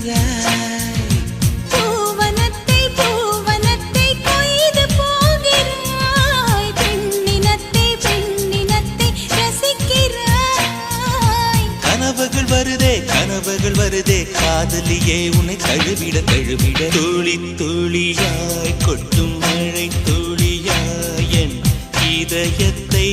ரசிக்கிறாய். பூவனத்தை பூவனத்தை கொய்து போகிறாய். பெண்ணினத்தை பெண்ணினத்தை ரசிக்கிறாய். கனவுகள் வருதே காதலியே உன்னை தழுவிட தழுவிட துளி துளியாய் கொட்டும் மழை துளியாய் என் இதயத்தை